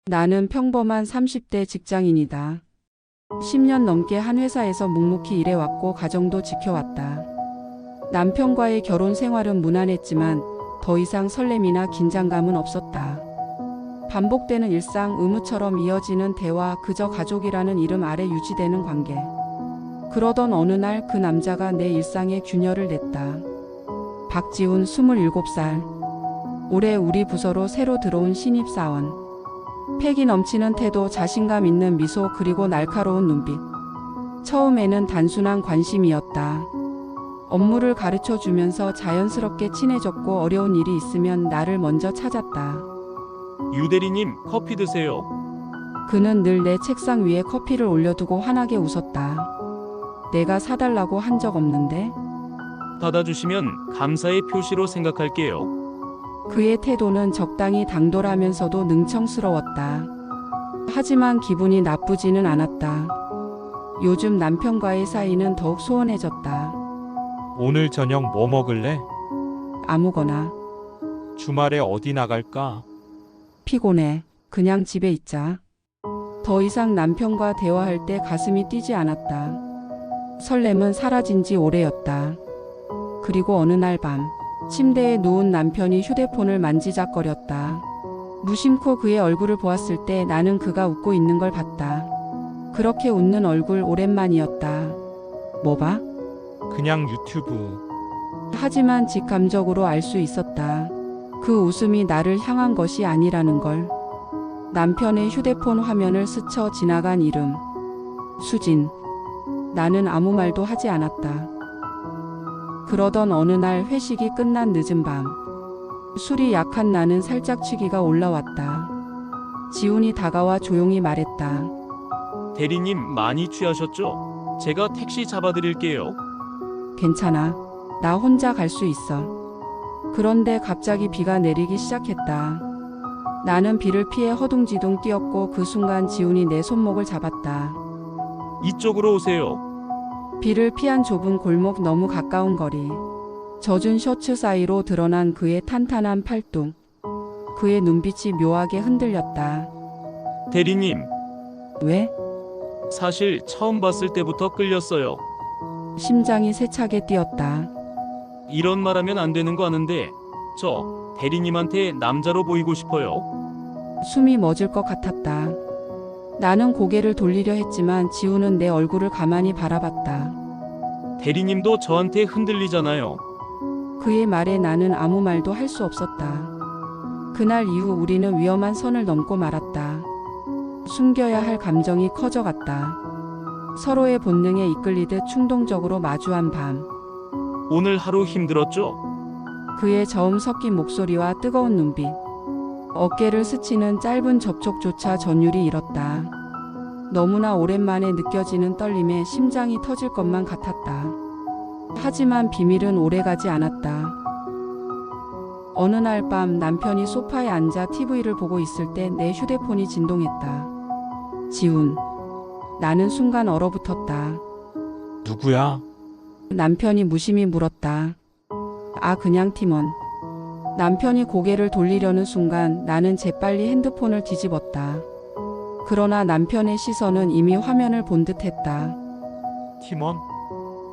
나는 평범한 30대 직장인이다. 10년 넘게 한 회사에서 묵묵히 일해왔고 가정도 지켜왔다. 남편과의 결혼 생활은 무난했지만 더 이상 설렘이나 긴장감은 없었다. 반복되는 일상, 의무처럼 이어지는 대화, 그저 가족이라는 이름 아래 유지되는 관계. 그러던 어느 날 그 남자가 내 일상에 균열을 냈다. 박지훈 27살. 올해 우리 부서로 새로 들어온 신입사원. 패기 넘치는 태도, 자신감 있는 미소, 그리고 날카로운 눈빛. 처음에는 단순한 관심이었다. 업무를 가르쳐 주면서 자연스럽게 친해졌고 어려운 일이 있으면 나를 먼저 찾았다. 유 대리님, 커피 드세요. 그는 늘 내 책상 위에 커피를 올려두고 환하게 웃었다. 내가 사달라고 한 적 없는데? 받아주시면 감사의 표시로 생각할게요. 그의 태도는 적당히 당돌하면서도 능청스러웠다. 하지만 기분이 나쁘지는 않았다. 요즘 남편과의 사이는 더욱 소원해졌다. 오늘 저녁 뭐 먹을래? 아무거나. 주말에 어디 나갈까? 피곤해. 그냥 집에 있자. 더 이상 남편과 대화할 때 가슴이 뛰지 않았다. 설렘은 사라진 지 오래였다. 그리고 어느 날 밤, 침대에 누운 남편이 휴대폰을 만지작거렸다. 무심코 그의 얼굴을 보았을 때 나는 그가 웃고 있는 걸 봤다. 그렇게 웃는 얼굴 오랜만이었다. 뭐 봐? 그냥 유튜브. 하지만 직감적으로 알 수 있었다. 그 웃음이 나를 향한 것이 아니라는 걸. 남편의 휴대폰 화면을 스쳐 지나간 이름. 수진. 나는 아무 말도 하지 않았다. 그러던 어느 날 회식이 끝난 늦은 밤. 술이 약한 나는 살짝 취기가 올라왔다. 지훈이 다가와 조용히 말했다. 대리님, 많이 취하셨죠? 제가 택시 잡아드릴게요. 괜찮아. 나 혼자 갈 수 있어. 그런데 갑자기 비가 내리기 시작했다. 나는 비를 피해 허둥지둥 뛰었고 그 순간 지훈이 내 손목을 잡았다. 이쪽으로 오세요. 비를 피한 좁은 골목, 너무 가까운 거리. 젖은 셔츠 사이로 드러난 그의 탄탄한 팔뚝. 그의 눈빛이 묘하게 흔들렸다. 대리님, 왜? 사실 처음 봤을 때부터 끌렸어요. 심장이 세차게 뛰었다. 이런 말하면 안 되는 거 아는데 저 대리님한테 남자로 보이고 싶어요. 숨이 멎을 것 같았다. 나는 고개를 돌리려 했지만 지훈은 내 얼굴을 가만히 바라봤다. 대리님도 저한테 흔들리잖아요. 그의 말에 나는 아무 말도 할 수 없었다. 그날 이후 우리는 위험한 선을 넘고 말았다. 숨겨야 할 감정이 커져갔다. 서로의 본능에 이끌리듯 충동적으로 마주한 밤. 오늘 하루 힘들었죠? 그의 저음 섞인 목소리와 뜨거운 눈빛. 어깨를 스치는 짧은 접촉조차 전율이 잃었다. 너무나 오랜만에 느껴지는 떨림에 심장이 터질 것만 같았다. 하지만 비밀은 오래가지 않았다. 어느 날 밤 남편이 소파에 앉아 TV를 보고 있을 때 내 휴대폰이 진동했다. 지훈. 나는 순간 얼어붙었다. 누구야? 남편이 무심히 물었다. 아, 그냥 팀원. 남편이 고개를 돌리려는 순간 나는 재빨리 핸드폰을 뒤집었다. 그러나 남편의 시선은 이미 화면을 본 듯했다. 팀원?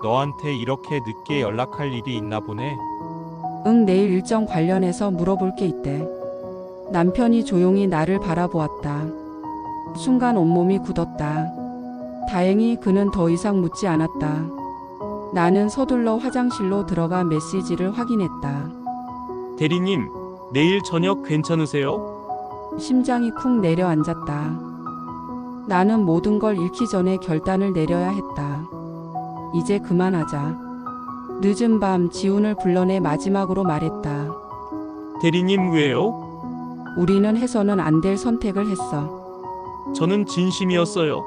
너한테 이렇게 늦게 연락할 일이 있나 보네. 응, 내일 일정 관련해서 물어볼 게 있대. 남편이 조용히 나를 바라보았다. 순간 온몸이 굳었다. 다행히 그는 더 이상 묻지 않았다. 나는 서둘러 화장실로 들어가 메시지를 확인했다. 대리님, 내일 저녁 괜찮으세요? 심장이 쿵 내려앉았다. 나는 모든 걸 잃기 전에 결단을 내려야 했다. 이제 그만하자. 늦은 밤 지훈을 불러내 마지막으로 말했다. 대리님, 왜요? 우리는 해서는 안 될 선택을 했어. 저는 진심이었어요.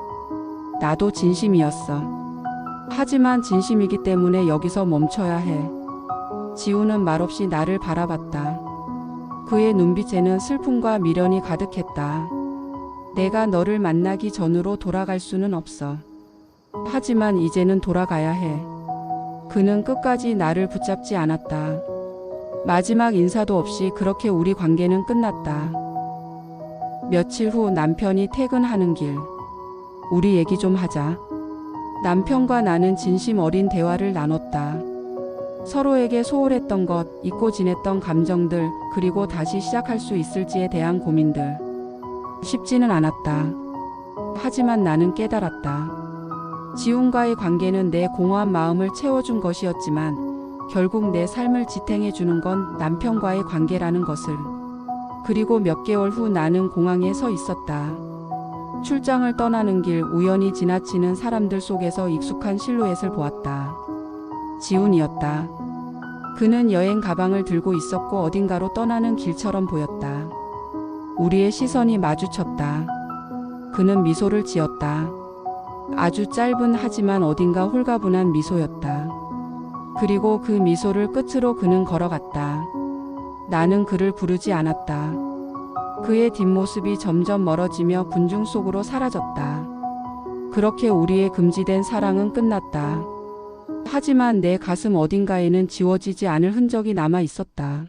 나도 진심이었어. 하지만 진심이기 때문에 여기서 멈춰야 해. 지훈은 말없이 나를 바라봤다. 그의 눈빛에는 슬픔과 미련이 가득했다. 내가 너를 만나기 전으로 돌아갈 수는 없어. 하지만 이제는 돌아가야 해. 그는 끝까지 나를 붙잡지 않았다. 마지막 인사도 없이 그렇게 우리 관계는 끝났다. 며칠 후 남편이 퇴근하는 길. 우리 얘기 좀 하자. 남편과 나는 진심 어린 대화를 나눴다. 서로에게 소홀했던 것, 잊고 지냈던 감정들, 그리고 다시 시작할 수 있을지에 대한 고민들. 쉽지는 않았다. 하지만 나는 깨달았다. 지훈과의 관계는 내 공허한 마음을 채워준 것이었지만 결국 내 삶을 지탱해 주는 건 남편과의 관계라는 것을. 그리고 몇 개월 후 나는 공항에 서 있었다. 출장을 떠나는 길, 우연히 지나치는 사람들 속에서 익숙한 실루엣을 보았다. 지훈이었다. 그는 여행 가방을 들고 있었고 어딘가로 떠나는 길처럼 보였다. 우리의 시선이 마주쳤다. 그는 미소를 지었다. 아주 짧은 하지만 어딘가 홀가분한 미소였다. 그리고 그 미소를 끝으로 그는 걸어갔다. 나는 그를 부르지 않았다. 그의 뒷모습이 점점 멀어지며 군중 속으로 사라졌다. 그렇게 우리의 금지된 사랑은 끝났다. 하지만 내 가슴 어딘가에는 지워지지 않을 흔적이 남아 있었다.